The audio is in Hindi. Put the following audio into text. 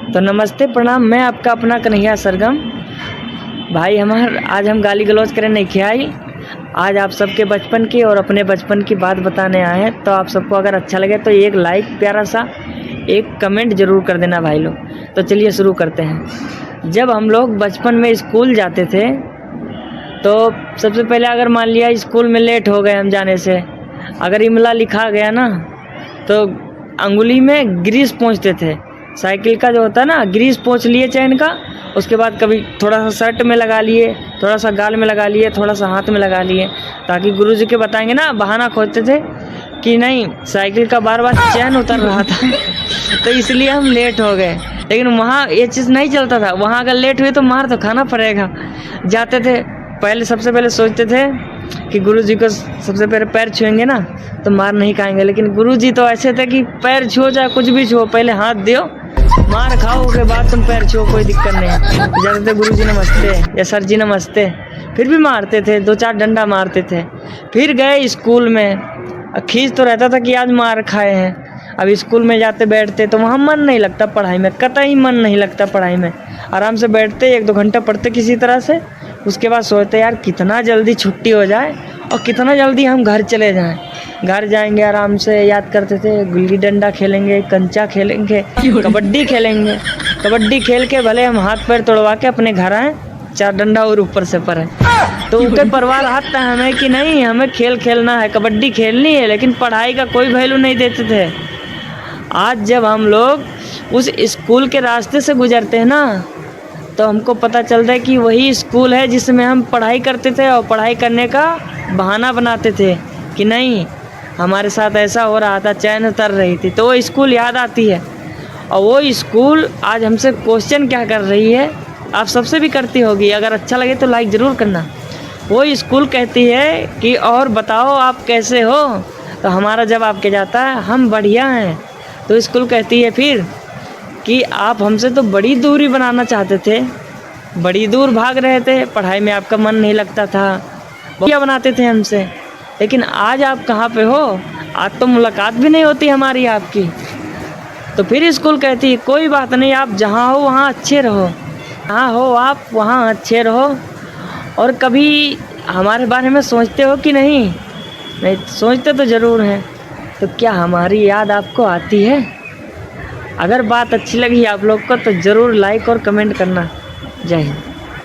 तो नमस्ते प्रणाम, मैं आपका अपना कन्हैया सरगम भाई। आज हम गाली गलौज करें नहीं खियाई। आज आप सबके बचपन की और अपने बचपन की बात बताने आए हैं। तो आप सबको अगर अच्छा लगे तो एक लाइक, प्यारा सा एक कमेंट ज़रूर कर देना भाई लोग। तो चलिए शुरू करते हैं। जब हम लोग बचपन में स्कूल जाते थे तो सबसे पहले अगर मान लिया स्कूल में लेट हो गए हम जाने से, अगर इमला लिखा गया ना तो अंगुली में ग्रीस पोंछते थे। साइकिल का जो होता है ना, ग्रीस पोंछ लिए चैन का, उसके बाद कभी थोड़ा सा शर्ट में लगा लिए, थोड़ा सा गाल में लगा लिए, थोड़ा सा हाथ में लगा लिए, ताकि गुरुजी के बताएंगे ना, बहाना खोजते थे कि नहीं साइकिल का बार बार चैन उतर रहा था तो इसलिए हम लेट हो गए। लेकिन वहाँ ये चीज़ नहीं चलता था। वहाँ अगर लेट हुए तो मार तो खाना पड़ेगा। जाते थे पहले, सबसे पहले सोचते थे कि गुरुजी को सबसे पहले पैर छुएंगे ना तो मार नहीं खाएंगे। लेकिन गुरुजी तो ऐसे थे कि पैर छुओ चाहे कुछ भी छुओ, पहले हाथ दियो, मार खाओ, के बाद तुम पैर छुओ, कोई दिक्कत नहीं। जाते थे गुरुजी नमस्ते या सर जी नमस्ते, फिर भी मारते थे, 2-4 डंडा मारते थे। फिर गए स्कूल में, खींच तो रहता था कि आज मार खाए हैं। अब स्कूल में जाते बैठते तो वहाँ मन नहीं लगता पढ़ाई में, कतई मन नहीं लगता पढ़ाई में। आराम से बैठते 1-2 घंटा पढ़ते किसी तरह से, उसके बाद सोचते यार कितना जल्दी छुट्टी हो जाए और कितना जल्दी हम घर चले जाएं। घर जाएंगे आराम से, याद करते थे गुल्ली डंडा खेलेंगे, कंचा खेलेंगे, कबड्डी खेलेंगे। कबड्डी खेल के भले हम हाथ पैर तोड़वा के अपने घर आएँ, 4 डंडा और ऊपर से पड़े। तो उनके परिवार आता है हमें कि नहीं हमें खेल खेलना है, कबड्डी खेलनी है, लेकिन पढ़ाई का कोई वैल्यू नहीं देते थे। आज जब हम लोग उस स्कूल के रास्ते से गुजरते हैं ना तो हमको पता चलता है कि वही स्कूल है जिसमें हम पढ़ाई करते थे और पढ़ाई करने का बहाना बनाते थे कि नहीं हमारे साथ ऐसा हो रहा था, चैन उतर रही थी। तो वो स्कूल याद आती है। और वो स्कूल आज हमसे क्वेश्चन क्या कर रही है, आप सबसे भी करती होगी। अगर अच्छा लगे तो लाइक ज़रूर करना। वो स्कूल कहती है कि और बताओ आप कैसे हो, तो हमारा जवाब क्या जाता है, हम बढ़िया हैं। तो स्कूल कहती है फिर कि आप हमसे तो बड़ी दूरी बनाना चाहते थे, बड़ी दूर भाग रहे थे, पढ़ाई में आपका मन नहीं लगता था, क्या बनाते थे हमसे। लेकिन आज आप कहाँ पे हो, आज तो मुलाकात भी नहीं होती हमारी आपकी। तो फिर स्कूल कहती है कोई बात नहीं, आप जहाँ हो वहाँ अच्छे रहो, जहाँ हो आप वहाँ अच्छे रहो। और कभी हमारे बारे में सोचते हो कि नहीं? नहीं सोचते तो ज़रूर हैं। तो क्या हमारी याद आपको आती है? अगर बात अच्छी लगी आप लोग को तो ज़रूर लाइक और कमेंट करना। जय हिंद।